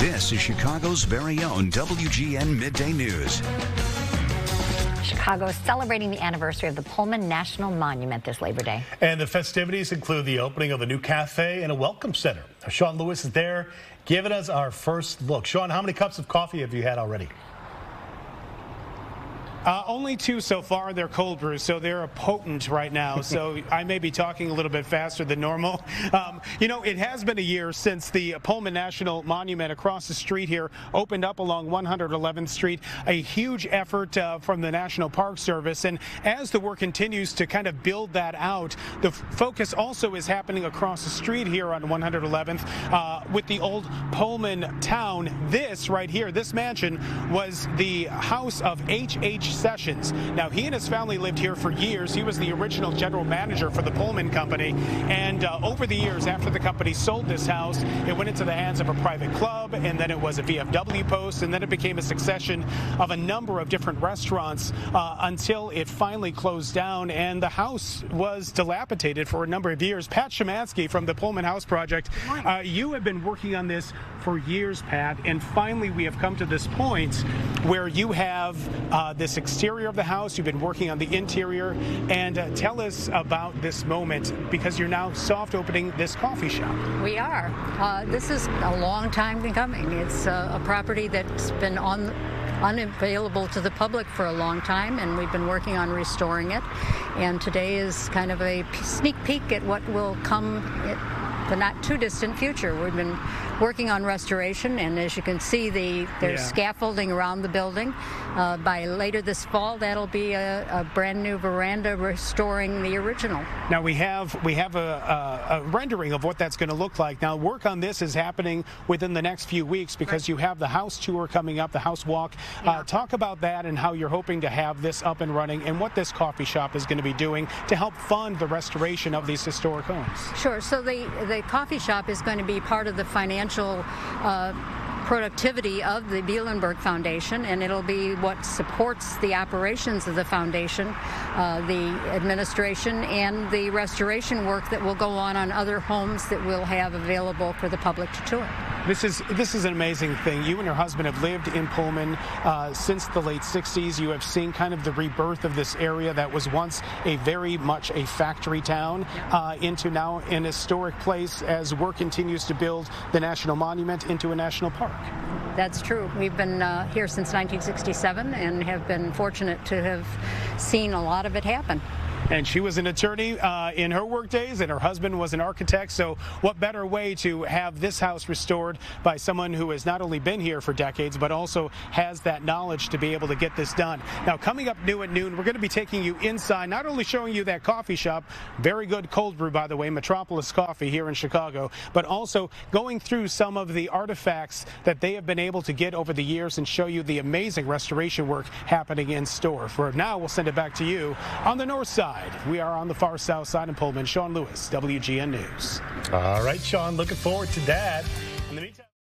This is Chicago's very own WGN Midday News. Chicago is celebrating the anniversary of the Pullman National Monument this Labor Day. And the festivities include the opening of a new cafe and a welcome center. Sean Lewis is there giving us our first look. Sean, how many cups of coffee have you had already? Only 2 so far. They're cold brews, so they're potent right now. So I may be talking a little bit faster than normal. You know, it has been a year since the Pullman National Monument across the street here opened up along 111th Street. A huge effort from the National Park Service. And as the work continues to kind of build that out, the focus also is happening across the street here on 111th with the old Pullman town. This right here, this mansion, was the house of H.H. Sessions. Now, he and his family lived here for years. He was the original general manager for the Pullman Company, and over the years, after the company sold this house, it went into the hands of a private club, and then it was a VFW post, and then it became a succession of a number of different restaurants until it finally closed down, and the house was dilapidated for a number of years. Pat Shymanski from the Pullman House Project, you have been working on this for years, Pat, and finally we have come to this point where you have this exterior of the house. You've been working on the interior, and tell us about this moment, because you're now soft opening this coffee shop. We are. This is a long time coming. It's a property that's been unavailable to the public for a long time, and we've been working on restoring it. And today is kind of a sneak peek at what will come in the not too distant future. We've been working on restoration, and as you can see, there's scaffolding around the building. By later this fall, that'll be a brand new veranda restoring the original. Now we have a rendering of what that's going to look like. Now, work on this is happening within the next few weeks, because you have the house tour coming up, the house walk. Talk about that and how you're hoping to have this up and running, and what this coffee shop is going to be doing to help fund the restoration of these historic homes. Sure. So the coffee shop is going to be part of the financial productivity of the Bielenberg Foundation, and it'll be what supports the operations of the foundation, the administration, and the restoration work that will go on other homes that we'll have available for the public to tour. This is an amazing thing. You and your husband have lived in Pullman since the late 60s. You have seen kind of the rebirth of this area that was once very much a factory town into now an historic place, as work continues to build the National Monument into a national park. That's true. We've been here since 1967 and have been fortunate to have seen a lot of it happen. And she was an attorney in her work days, and her husband was an architect. So what better way to have this house restored by someone who has not only been here for decades, but also has that knowledge to be able to get this done. Now, coming up new at noon, we're going to be taking you inside, not only showing you that coffee shop, very good cold brew, by the way, Metropolis Coffee here in Chicago, but also going through some of the artifacts that they have been able to get over the years and show you the amazing restoration work happening in store. For now, we'll send it back to you on the north side. We are on the far south side in Pullman. Sean Lewis, WGN News. All right, Sean, looking forward to that. In the meantime,